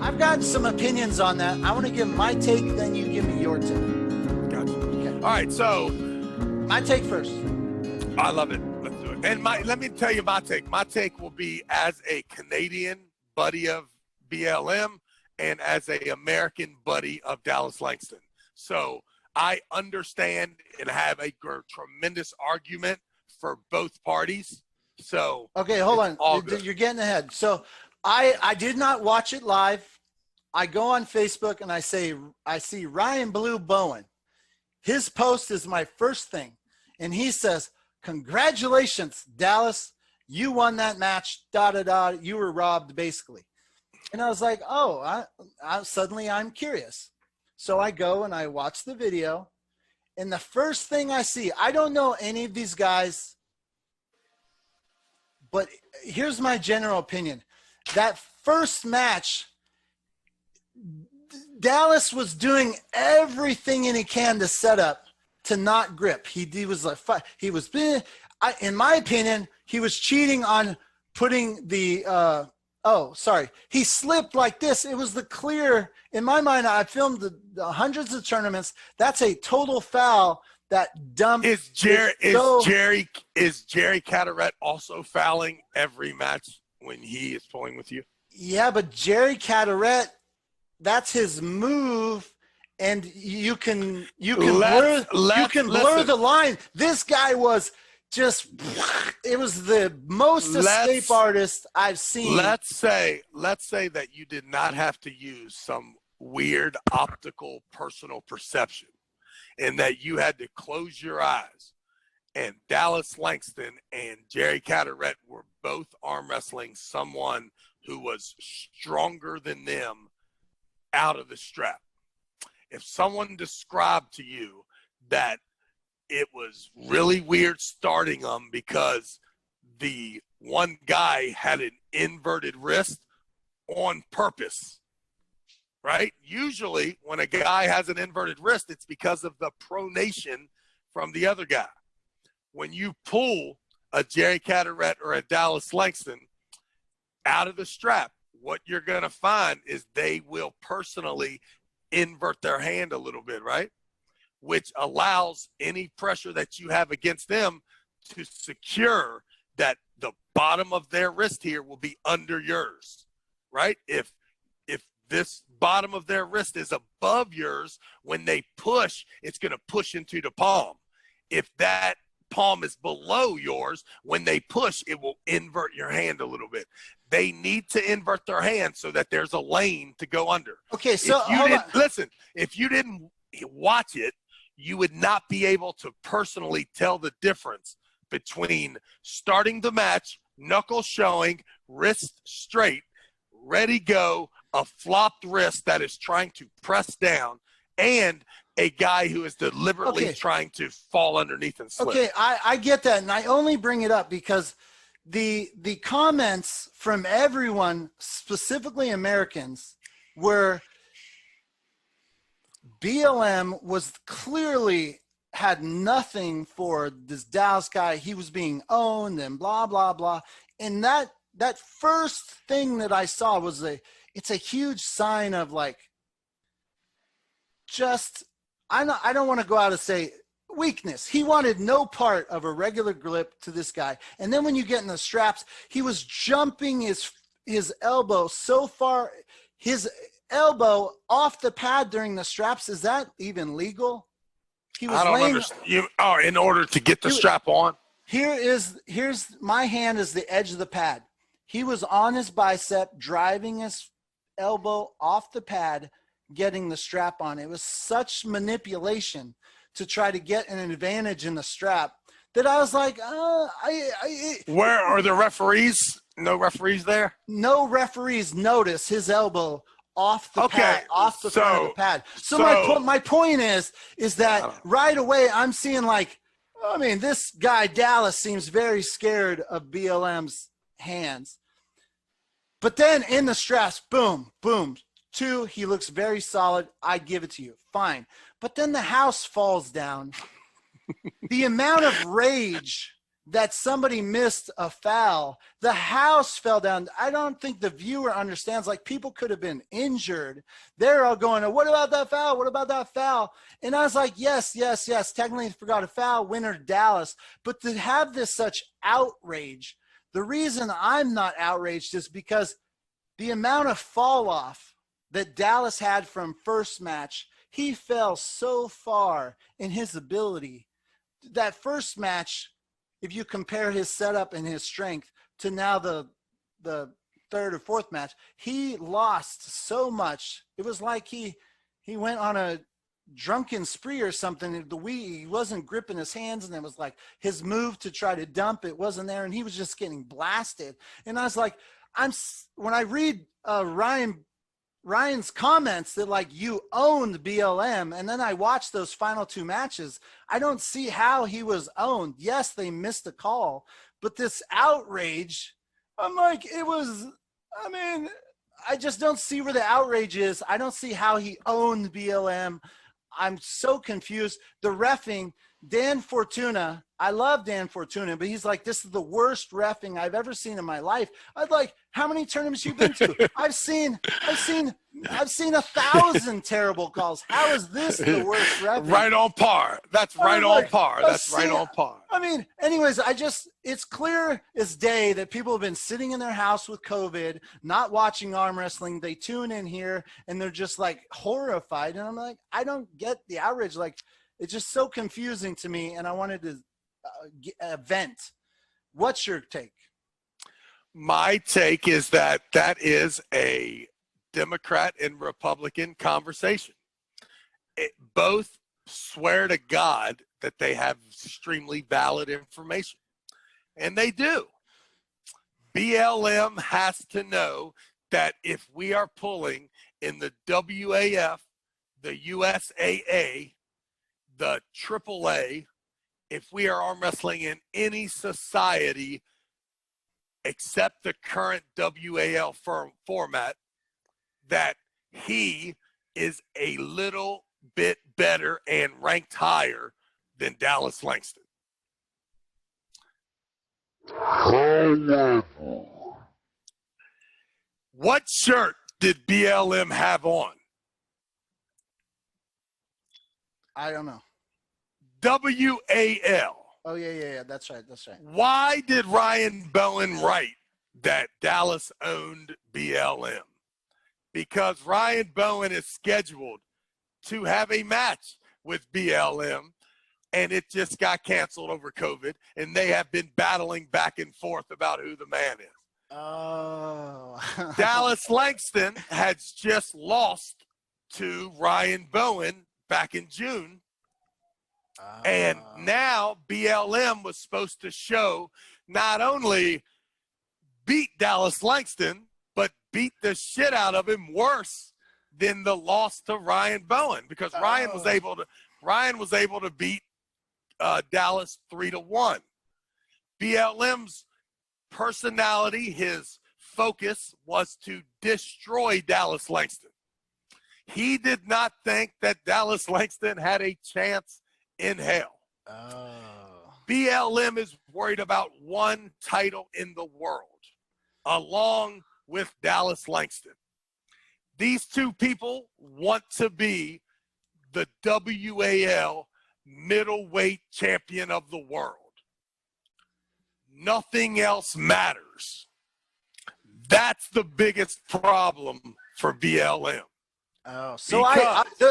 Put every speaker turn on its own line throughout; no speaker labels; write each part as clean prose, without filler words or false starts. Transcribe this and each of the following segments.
I've got some opinions on that. I want to give my take, then you give me your take.
Gotcha.
Okay.
All right, so
My take first.
I love it. Let's do it. And let me tell you my take. My take will be as a Canadian buddy of BLM and as a American buddy of Dallas Langston. So I understand and have a tremendous argument for both parties. So
Okay, hold on. You're getting ahead. So I did not watch it live. I go on Facebook and I see Ryan Blue Bowen. His post is my first thing. And he says, "Congratulations, Dallas. You won that match, You were robbed, basically." And I was like, oh, suddenly I'm curious. So I go and I watch the video. And the first thing I see, I don't know any of these guys, but here's my general opinion. That first match, Dallas was doing everything he can to set up to not grip. He was like, in my opinion, he was cheating on putting the, he slipped like this. It was the clear, in my mind, I filmed the hundreds of tournaments. That's a total foul. That dump.
Is Jerry Carteret also fouling every match when he is pulling with you?
Yeah, but Jerry Carteret, that's his move, and you can blur the line. This guy was just, it was the most escape artist I've seen.
Let's say that you did not have to use some weird optical personal perception, and that you had to close your eyes, and Dallas Langston and Jerry Carteret were both arm wrestling someone who was stronger than them out of the strap. If someone described to you that it was really weird starting them because the one guy had an inverted wrist on purpose, right? Usually when a guy has an inverted wrist, it's because of the pronation from the other guy. When you pull a Jerry Carteret or a Dallas Langston out of the strap, what you're going to find is they will personally invert their hand a little bit, right? Which allows any pressure that you have against them to secure that the bottom of their wrist here will be under yours, right? If this bottom of their wrist is above yours, when they push, it's going to push into the palm. If that palm is below yours, when they push, it will invert your hand a little bit. They need to invert their hand so that there's a lane to go under.
Okay, so
if you didn't watch it, you would not be able to personally tell the difference between starting the match, knuckles showing, wrist straight, ready, go, a flopped wrist that is trying to press down, and a guy who is deliberately trying to fall underneath and slip.
Okay, I get that, and I only bring it up because the comments from everyone, specifically Americans, were BLM was clearly had nothing for this Dallas guy. He was being owned and blah, blah, blah. And that first thing that I saw was it's a huge sign of like, just, I don't want to go out and say weakness. He wanted no part of a regular grip to this guy. And then when you get in the straps, he was jumping his elbow so far, his elbow off the pad during the straps. Is that even legal? He was
understand. In order to get the strap on.
Here's my hand is the edge of the pad. He was on his bicep, driving his elbow off the pad, getting the strap on. It was such manipulation to try to get an advantage in the strap that I was like,
where are the referees? No referees there?
No referees notice his elbow off the pad, off the front of the pad. So my point is that right away I'm seeing like, I mean, this guy Dallas seems very scared of BLM's hands. But then in the straps, boom, boom. 2, he looks very solid. I give it to you. Fine. But then the house falls down. The amount of rage that somebody missed a foul. The house fell down. I don't think the viewer understands, like, people could have been injured. They're all going, what about that foul? What about that foul? And I was like, yes, technically forgot a foul, winner Dallas. But to have this such outrage, the reason I'm not outraged is because the amount of fall off that Dallas had from first match, he fell so far in his ability. That first match, if you compare his setup and his strength to now the third or fourth match, he lost so much. It was like he went on a drunken spree or something. He wasn't gripping his hands, and it was like his move to try to dump it wasn't there, and he was just getting blasted. And I was like, when I read Ryan's comments that, like, you owned BLM, and then I watched those final two matches, I don't see how he was owned. Yes, they missed a call, but this outrage, I'm like, I just don't see where the outrage is. I don't see how he owned BLM. I'm so confused. The reffing, Dan Fortuna, I love Dan Fortuna, but he's like, this is the worst reffing I've ever seen in my life. I'd like, how many tournaments you've been to? I've seen 1,000 terrible calls. How is this the worst reffing?
Right on par. That's right on par. That's right on par.
I mean, anyways, it's clear as day that people have been sitting in their house with COVID, not watching arm wrestling. They tune in here and they're just like horrified. And I'm like, I don't get the outrage. Like, it's just so confusing to me. And I wanted to vent. What's your take?
My take is that is a Democrat and Republican conversation. Both swear to God that they have extremely valid information, and they do. BLM has to know that if we are pulling in the WAF, the USAA, the AAA, if we are arm wrestling in any society except the current WAL format, that he is a little bit better and ranked higher than Dallas Langston. What shirt did BLM have on?
I don't know.
WAL.
Oh, yeah. That's right.
Why did Ryan Bowen write that Dallas owned BLM? Because Ryan Bowen is scheduled to have a match with BLM, and it just got canceled over COVID, and they have been battling back and forth about who the man is.
Oh.
Dallas Langston has just lost to Ryan Bowen back in June. And now BLM was supposed to show not only beat Dallas Langston, but beat the shit out of him worse than the loss to Ryan Bowen, because Ryan was able to beat Dallas 3-1. BLM's personality, his focus was to destroy Dallas Langston. He did not think that Dallas Langston had a chance in hell. BLM is worried about one title in the world, along with Dallas Langston. These two people want to be the WAL middleweight champion of the world. Nothing else matters. That's the biggest problem for BLM.
Oh, so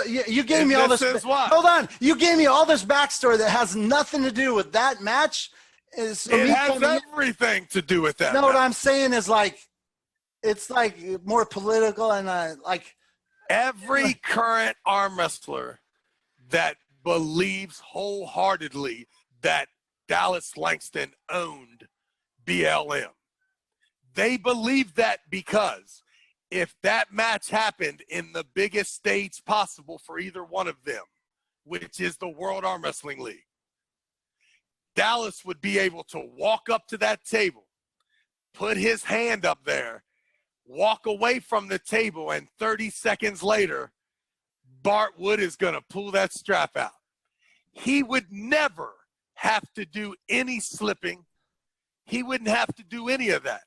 you gave me all this. Hold on, you gave me all this backstory that has nothing to do with that match.
It has everything to do with that.
No, what I'm saying is, like, it's like more political, and like
every current arm wrestler that believes wholeheartedly that Dallas Langston owned BLM. They believe that because if that match happened in the biggest stage possible for either one of them, which is the World Arm Wrestling League, Dallas would be able to walk up to that table, put his hand up there, walk away from the table, and 30 seconds later, Bart Wood is going to pull that strap out. He would never have to do any slipping. He wouldn't have to do any of that.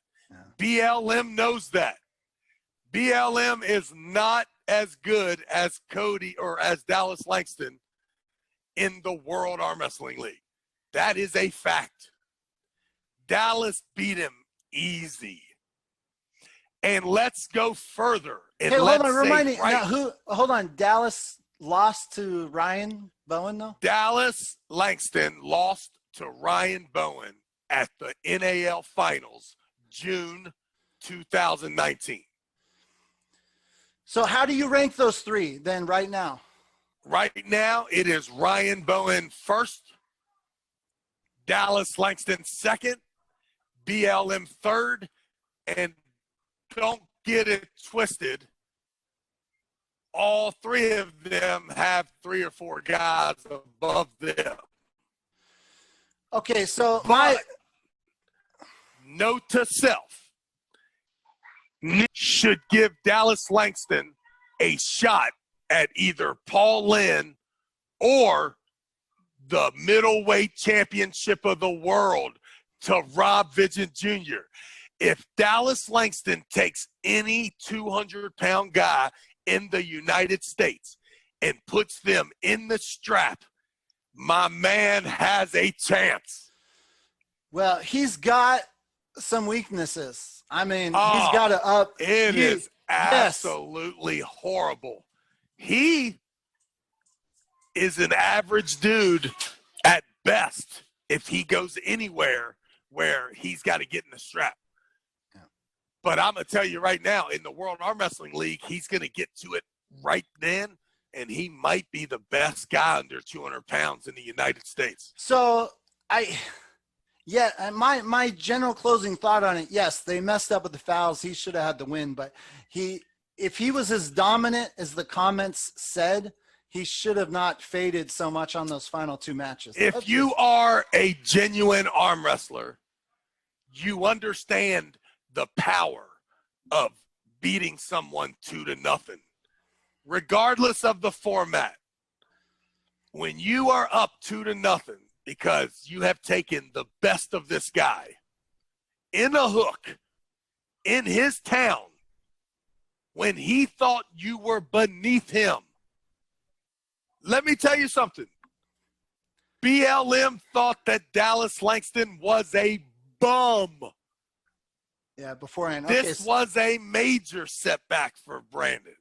BLM knows that. BLM is not as good as Cody or as Dallas Langston in the World Arm Wrestling League. That is a fact. Dallas beat him easy. And let's go further. And
hey, hold
let's
on, remind me.
right,
Now, hold on. Dallas lost to Ryan Bowen, though?
Dallas Langston lost to Ryan Bowen at the NAL Finals, June 2019.
So how do you rank those three then right now?
Right now, it is Ryan Bowen first, Dallas Langston second, BLM third, and don't get it twisted. All three of them have 3 or 4 guys above them.
Okay, so
But note to self, should give Dallas Langston a shot at either Paul Lynn or the middleweight championship of the world to Rob Vigent Jr. If Dallas Langston takes any 200-pound guy in the United States and puts them in the strap, my man has a chance.
well, he's got some weaknesses. I mean, he's got to up.
It is absolutely horrible. He is an average dude at best if he goes anywhere where he's got to get in the strap. Yeah. But I'm going to tell you right now, in the World Arm Wrestling League, he's going to get to it right then, and he might be the best guy under 200 pounds in the United States.
So my general closing thought on it, yes, they messed up with the fouls. He should have had the win, but if he was as dominant as the comments said, he should have not faded so much on those final 2 matches.
If you are a genuine arm wrestler, you understand the power of beating someone 2-0, regardless of the format. When you are up 2-0 because you have taken the best of this guy in a hook in his town when he thought you were beneath him. Let me tell you something. BLM thought that Dallas Langston was a bum.
Yeah, beforehand.
This was a major setback for Brendan.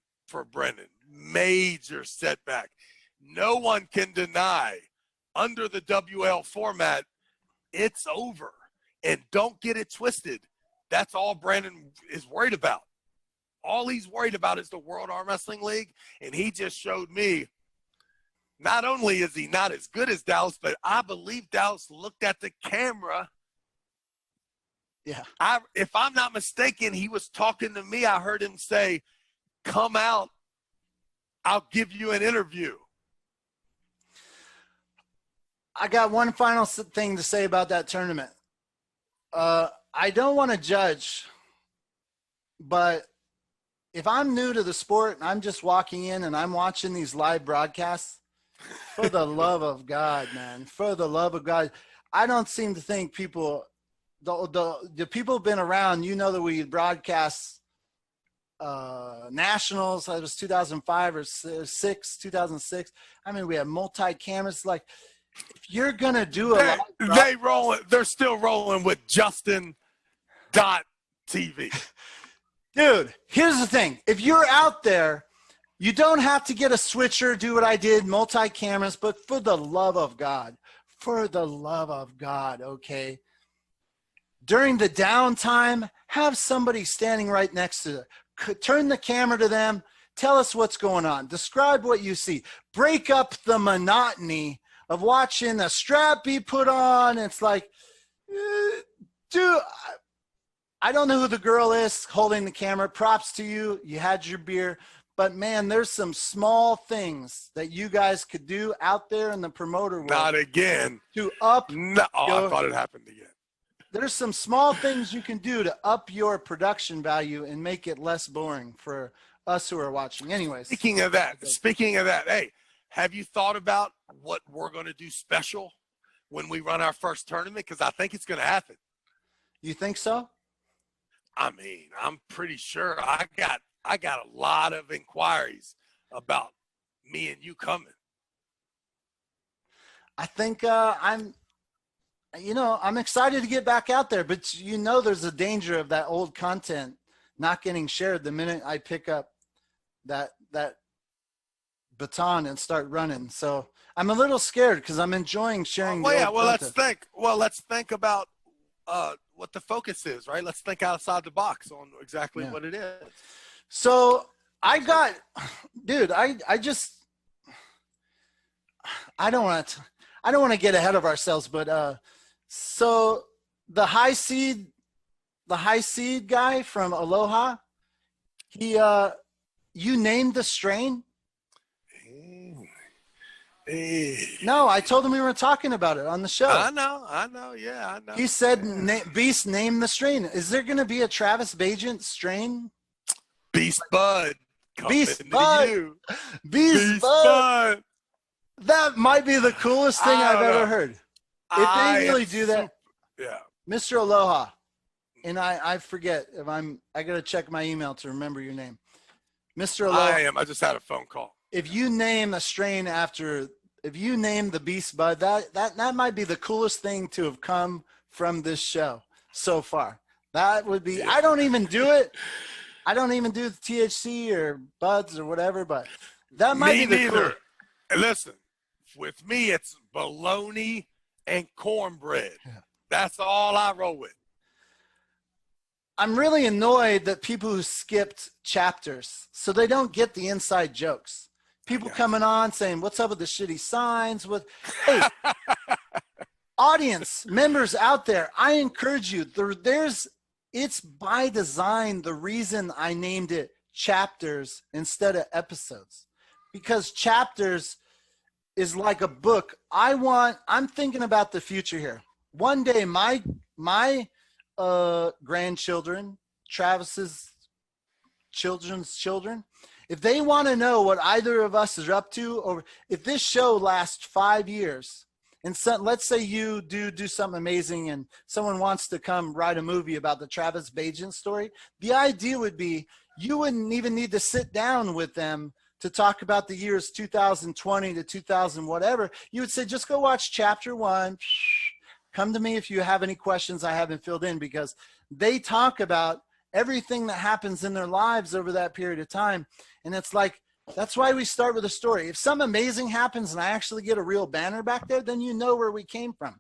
Major setback. No one can deny under the WL format, it's over. And don't get it twisted. That's all Brandon is worried about. All he's worried about is the World Arm Wrestling League, and he just showed me not only is he not as good as Dallas, but I believe Dallas looked at the camera.
Yeah.
If I'm not mistaken, he was talking to me. I heard him say, "Come out, I'll give you an interview."
I got one final thing to say about that tournament. I don't want to judge, but if I'm new to the sport and I'm just walking in and I'm watching these live broadcasts, for the love of God, man, for the love of God, I don't seem to think people, the people who've been around, you know, that we broadcast nationals. It was 2005 or 2006. I mean, we have multi-cameras. Like, if you're gonna do
they're still rolling with Justin.TV.
Dude, here's the thing. If you're out there, you don't have to get a switcher, do what I did, multi-cameras, but for the love of God, okay? During the downtime, have somebody standing right next to them. Turn the camera to them. Tell us what's going on. Describe what you see. Break up the monotony of watching a strap be put on. It's like, dude, I don't know who the girl is holding the camera. Props to you. You had your beer. But, man, there's some small things that you guys could do out there in the promoter world.
Not again.
To up.
No, I thought it happened again.
There's some small things you can do to up your production value and make it less boring for us who are watching. Anyways.
Speaking of that, hey, have you thought about what we're going to do special when we run our first tournament, because I think it's going to happen.
You think so?
I mean, I'm pretty sure I got a lot of inquiries about me and you coming.
I think I'm excited to get back out there, but there's a danger of that old content not getting shared the minute I pick up that baton and start running. So I'm a little scared because I'm enjoying sharing.
Let's think about what the focus is, right? Let's think outside the box on exactly what it is.
So I don't want to get ahead of ourselves, but so the high seed guy from Aloha, you named the strain? No, I told him we were talking about it on the show.
I know. Yeah, I know.
He said, Beast, name the strain. Is there going to be a Travis Bagent strain?
Beast Bud.
Beast Bud. Beast Bud. That might be the coolest thing I've ever heard. If they really do that.
Yeah.
Mr. Aloha. And I forget if I got to check my email to remember your name. Mr. Aloha.
I just had a phone call.
If you name a strain if you name the Beast Bud, that might be the coolest thing to have come from this show so far. That would be, I don't even do it. I don't even do the THC or buds or whatever, but that might be the coolest.
Listen, with me, it's bologna and cornbread. Yeah. That's all I roll with.
I'm really annoyed that people who skipped chapters, so they don't get the inside jokes. People coming on saying, what's up with the shitty signs? Hey, audience members out there, I encourage you. It's by design the reason I named it chapters instead of episodes. Because chapters is like a book. I'm thinking about the future here. One day, my grandchildren, Travis's children's children, if they want to know what either of us is up to, or if this show lasts 5 years, and let's say you do something amazing and someone wants to come write a movie about the Travis Bagent story, the idea would be you wouldn't even need to sit down with them to talk about the years 2020 to 2000 whatever. You would say, just go watch chapter 1. Come to me if you have any questions I haven't filled in, because they talk about everything that happens in their lives over that period of time. And it's like, that's why we start with a story. If something amazing happens and I actually get a real banner back there, then you know where we came from.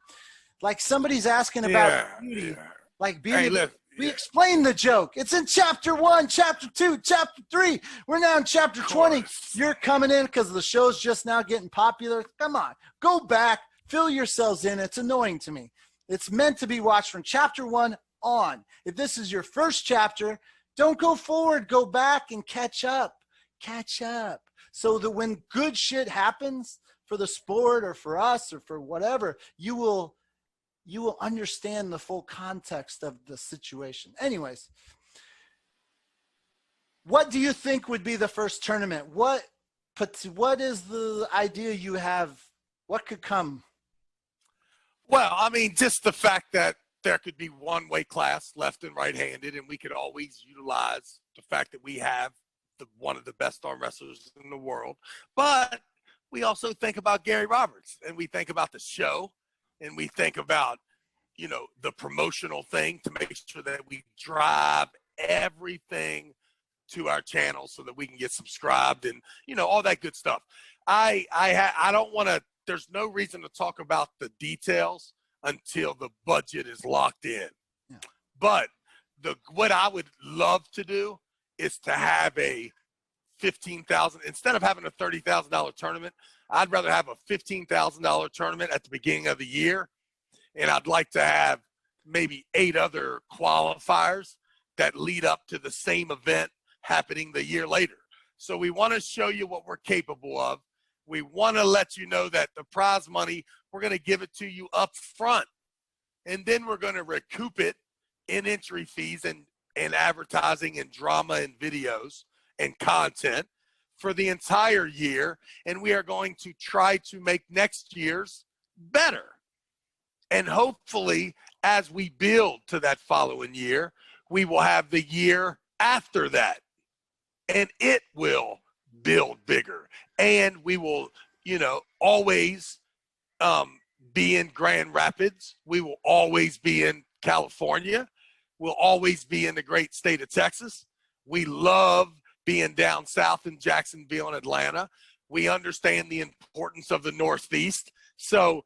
Like somebody's asking about beauty. Yeah. Like beauty. Hey, we explained the joke. It's in chapter 1, chapter 2, chapter 3. We're now in chapter 20. You're coming in because the show's just now getting popular. Come on, go back, fill yourselves in. It's annoying to me. It's meant to be watched from chapter 1 on. If this is your first chapter, don't go forward, go back and catch up, so that when good shit happens for the sport or for us or for whatever, you will understand the full context of the situation. Anyways, what do you think would be the first tournament? What is the idea you have? What could come?
Well, I mean, just the fact that there could be one weight class, left and right-handed, and we could always utilize the fact that we have one of the best arm wrestlers in the world. But we also think about Gary Roberts, and we think about the show, and we think about, the promotional thing to make sure that we drive everything to our channel so that we can get subscribed and, all that good stuff. I don't want to, there's no reason to talk about the details until the budget is locked in. Yeah. But what I would love to do is to have a $15,000, instead of having a $30,000 tournament, I'd rather have a $15,000 tournament at the beginning of the year. And I'd like to have maybe 8 other qualifiers that lead up to the same event happening the year later. So we want to show you what we're capable of. We want to let you know that the prize money, we're going to give it to you up front. And then we're going to recoup it in entry fees and advertising and drama and videos and content for the entire year. And we are going to try to make next year's better. And hopefully, as we build to that following year, we will have the year after that. And it will build bigger. And we will, always be in Grand Rapids. We will always be in California. We'll always be in the great state of Texas. We love being down south in Jacksonville and Atlanta. We understand the importance of the Northeast. So,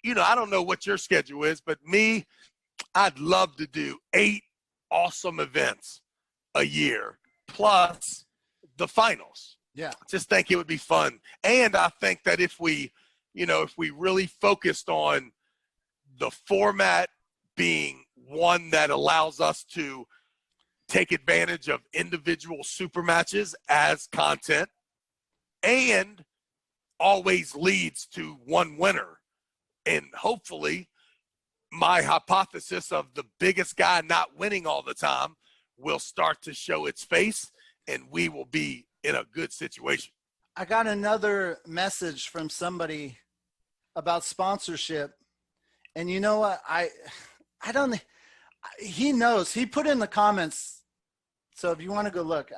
I don't know what your schedule is, but me, I'd love to do 8 awesome events a year, plus the finals.
Yeah.
Just think it would be fun. And I think that if we really focused on the format being one that allows us to take advantage of individual super matches as content and always leads to one winner. And hopefully my hypothesis of the biggest guy not winning all the time will start to show its face, and we will be in a good situation.
I got another message from somebody about sponsorship, and you know what? He knows. He put in the comments, so if you want to go look,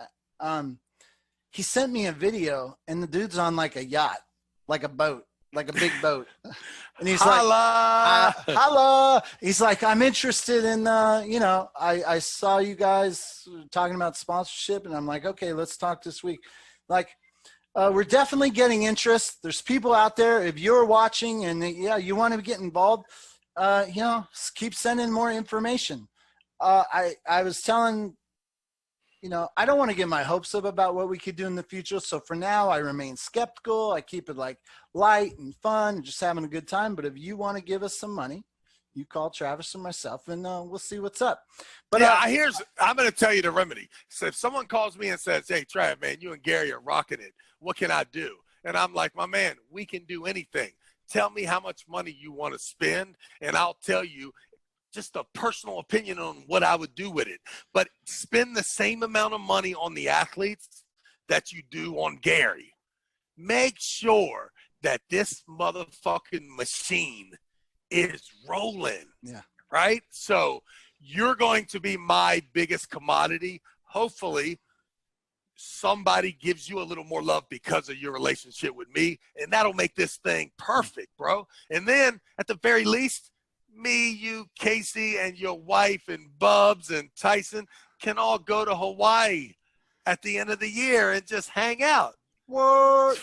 he sent me a video, and the dude's on like a yacht, like a boat, like a big boat, and he's
Holla!
like, "Holla!" He's like, "I'm interested in, I saw you guys talking about sponsorship, and I'm like, okay, let's talk this week." Like, we're definitely getting interest. There's people out there. If you're watching and you want to get involved, keep sending more information. I was telling, I don't want to get my hopes up about what we could do in the future. So for now, I remain skeptical. I keep it like light and fun, and just having a good time. But if you want to give us some money, you call Travis or myself, and we'll see what's up. But
I'm going to tell you the remedy. So if someone calls me and says, "Hey, Trav, man, you and Gary are rocking it. What can I do?" And I'm like, "My man, we can do anything. Tell me how much money you want to spend, and I'll tell you just a personal opinion on what I would do with it. But spend the same amount of money on the athletes that you do on Gary. Make sure that this motherfucking machine is rolling."
Yeah.
Right? So you're going to be my biggest commodity. Hopefully somebody gives you a little more love because of your relationship with me, and that'll make this thing perfect, bro. And then at the very least, me, you, Casey, and your wife, and Bubs, and Tyson can all go to Hawaii at the end of the year and just hang out.
What?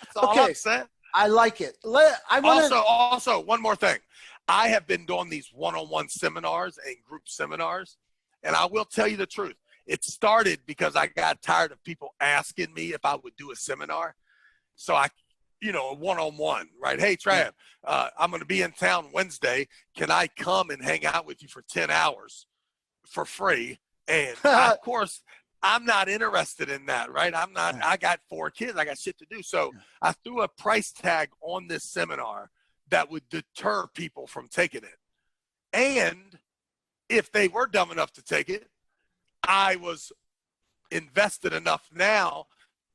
That's all I'm saying.
I like it.
Also, one more thing. I have been doing these one-on-one seminars and group seminars, and I will tell you the truth. It started because I got tired of people asking me if I would do a seminar. So a one-on-one, right? "Hey, Trav, I'm going to be in town Wednesday. Can I come and hang out with you for 10 hours for free?" And of course, I'm not interested in that, right? I got 4 kids. I got shit to do. So I threw a price tag on this seminar that would deter people from taking it. And if they were dumb enough to take it, I was invested enough now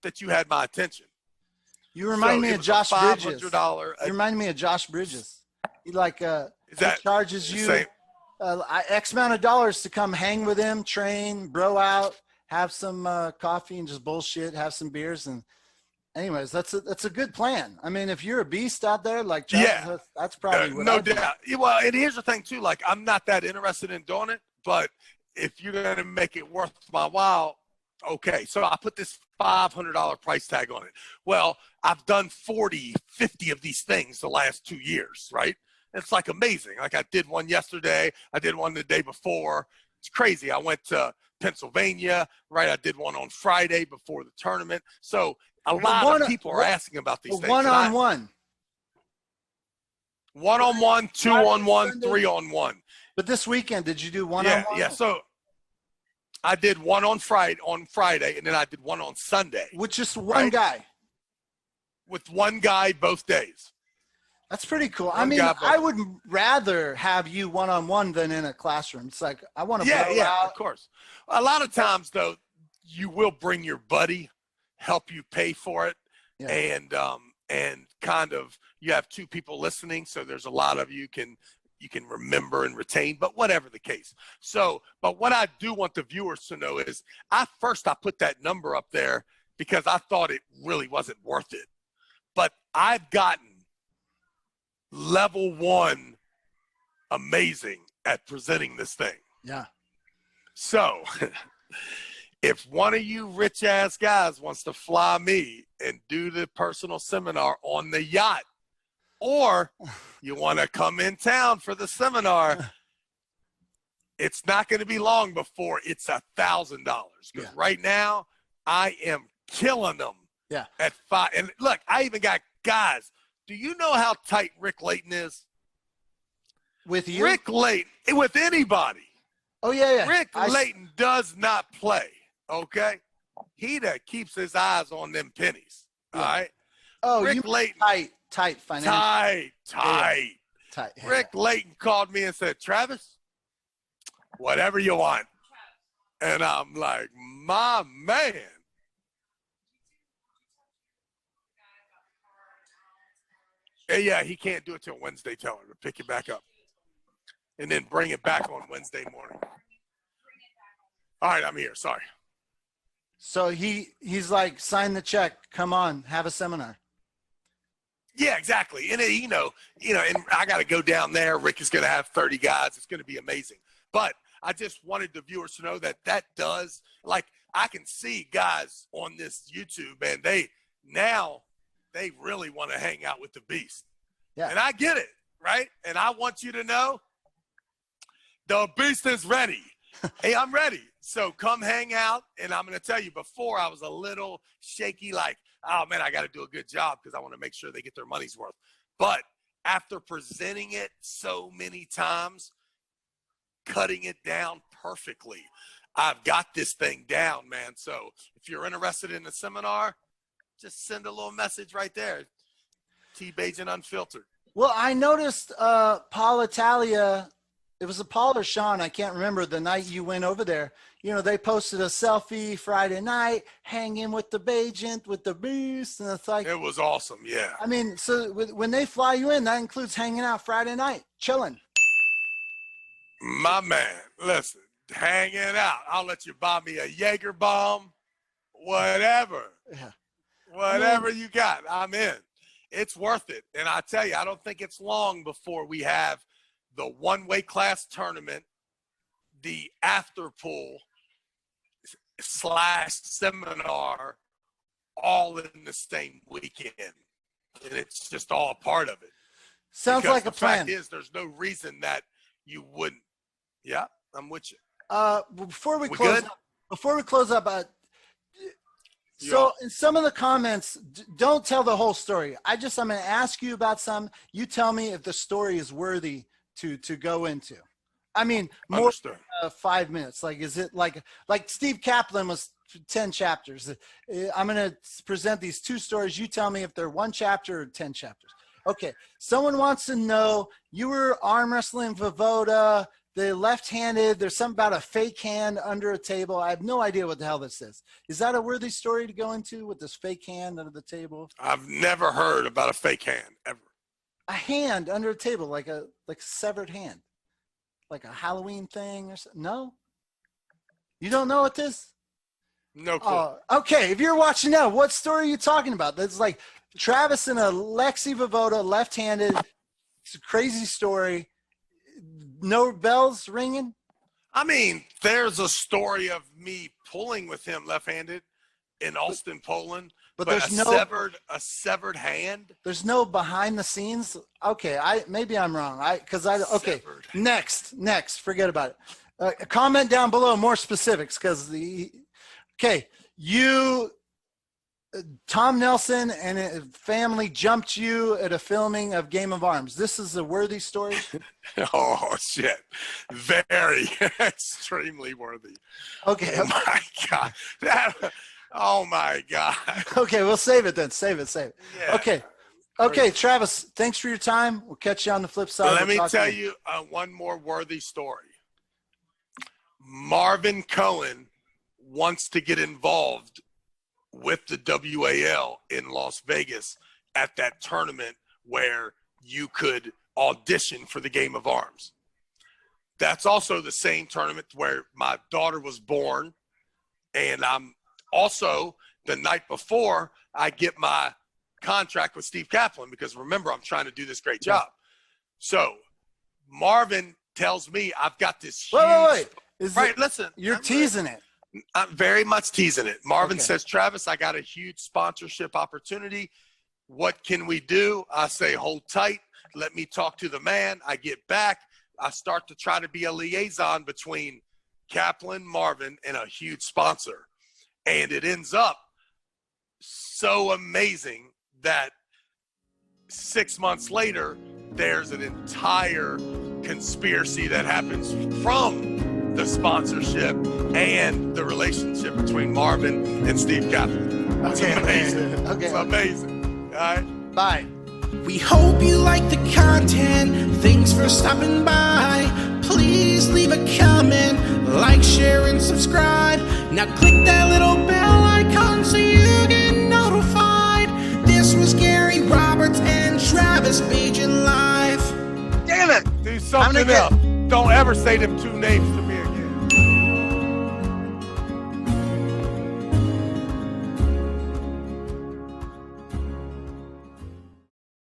that you had my attention.
You remind me of Josh Bridges. You remind me of Josh Bridges. He charges you X amount of dollars to come hang with him, train, bro out, have some coffee and just bullshit, have some beers. And anyways, that's a good plan. I mean, if you're a beast out there, like Josh, that's probably what
no doubt. Well, and here's the thing too, like I'm not that interested in doing it, but if you're going to make it worth my while, okay. So I put this $500 price tag on it. Well, I've done 40, 50 of these things the last 2 years, right? It's like amazing. Like I did one yesterday. I did one the day before. It's crazy. I went to Pennsylvania, right? I did one on Friday before the tournament. So a lot of people are asking about these things.
One-on-one.
1-on-1, 2-on-1, 3-on-1.
But this weekend, did you do one-on-one?
Yeah. So I did one on Friday, and then I did one on Sunday.
With just one guy?
With one guy both days.
That's pretty cool. I would rather have you one-on-one than in a classroom. It's like, I want to blow out.
Of course. A lot of times, though, you will bring your buddy, help you pay for it, and kind of, you have two people listening, so there's a lot of you can remember and retain, but whatever the case. So, but what I do want the viewers to know is I put that number up there because I thought it really wasn't worth it. But I've gotten level 1 amazing at presenting this thing.
Yeah.
So if one of you rich ass guys wants to fly me and do the personal seminar on the yacht, or you want to come in town for the seminar, it's not going to be long before it's $1,000. Because right now I am killing them at 5. And look, I even got guys. Do you know how tight Rick Layton is?
With you?
Rick Layton, with anybody.
Oh, yeah.
Rick Layton does not play, okay? He that keeps his eyes on them pennies, all right?
Oh,
Rick
you
Layton.
Tight financial.
Tight.
Yeah.
Rick Layton called me and said, Travis, whatever you want. And I'm like, my man. Yeah, he can't do it till Wednesday. Tell him to pick it back up and then bring it back on Wednesday morning. All right, I'm here. Sorry.
So he's like, sign the check. Come on, have a seminar.
Yeah, exactly. And you know, and I got to go down there. Rick is going to have 30 guys. It's going to be amazing. But I just wanted the viewers to know that does, like, I can see guys on this YouTube, and they really want to hang out with the beast. Yeah. And I get it, right? And I want you to know the beast is ready. Hey, I'm ready. So come hang out. And I'm going to tell you, before I was a little shaky, like, oh, man, I got to do a good job because I want to make sure they get their money's worth. But after presenting it so many times, cutting it down perfectly, I've got this thing down, man. So if you're interested in the seminar, just send a little message right there. T. Bagent Unfiltered.
Well, I noticed Paul Italia, it was a Paul or Sean, I can't remember, the night you went over there. You know, they posted a selfie Friday night, hanging with the Bagent, with the beast, and it's like,
it was awesome, yeah.
I mean, so when they fly you in, that includes hanging out Friday night, chilling.
My man, listen, hanging out. I'll let you buy me a Jaeger bomb, whatever. Yeah. Whatever you got, I'm in. It's worth it. And I tell you, I don't think it's long before we have the one-way class tournament, the after pool / seminar, all in the same weekend. And it's just all a part of it.
Sounds like a plan.
The fact is, there's no reason that you wouldn't. Yeah, I'm with you.
Before we close up, so in some of the comments, don't tell the whole story. I'm going to ask you about some. You tell me if the story is worthy to go into. I mean, more than 5 minutes. Like, is it like Steve Kaplan was 10 chapters? I'm going to present these 2 stories. You tell me if they're 1 chapter or 10 chapters. Okay. Someone wants to know, you were arm wrestling Voevoda, the left-handed, there's something about a fake hand under a table. I have no idea what the hell this is. Is that a worthy story to go into with this fake hand under the table?
I've never heard about a fake hand, ever.
A hand under a table, like a severed hand. Like a Halloween thing or something? No? You don't know what this is?
No clue.
Okay, if you're watching now, what story are you talking about? That's like Travis and Alexey Voevoda, left-handed. It's a crazy story. No bells ringing?
I mean, there's a story of me pulling with him left-handed in Austin, Poland, but there's a severed hand.
There's no behind the scenes. Okay, maybe I'm wrong. Okay. Next, forget about it. Comment down below more specifics because Tom Nelson and his family jumped you at a filming of Game of Arms. This is a worthy story?
Oh, shit. Very, extremely worthy.
Okay.
Oh, my God. Oh, my God.
Okay, we'll save it then. Save it. Yeah. Okay, Travis, thanks for your time. We'll catch you on the flip side.
Let me tell you one more worthy story. Marvin Cohen wants to get involved with the WAL in Las Vegas at that tournament where you could audition for the game of arms. That's also the same tournament where my daughter was born. And I'm also, the night before, I get my contract with Steve Kaplan, because remember, I'm trying to do this great job. So Marvin tells me I've got this huge.
Wait.
Listen.
You're teasing it.
I'm very much teasing it. Marvin
Okay.
says, Travis, I got a huge sponsorship opportunity. What can we do? I say, hold tight. Let me talk to the man. I get back. I start to try to be a liaison between Kaplan, Marvin, and a huge sponsor. And it ends up so amazing that 6 months later, there's an entire conspiracy that happens from the sponsorship and the relationship between Marvin and Steve Kaplan. It's amazing.
Okay.
It's amazing. All right.
Bye.
We hope you like the content. Thanks for stopping by. Please leave a comment, like, share, and subscribe. Now click that little bell icon so you get notified. This was Gary Roberts and Travis Bagent live.
Damn it! Do something else. Don't ever say them two names to me.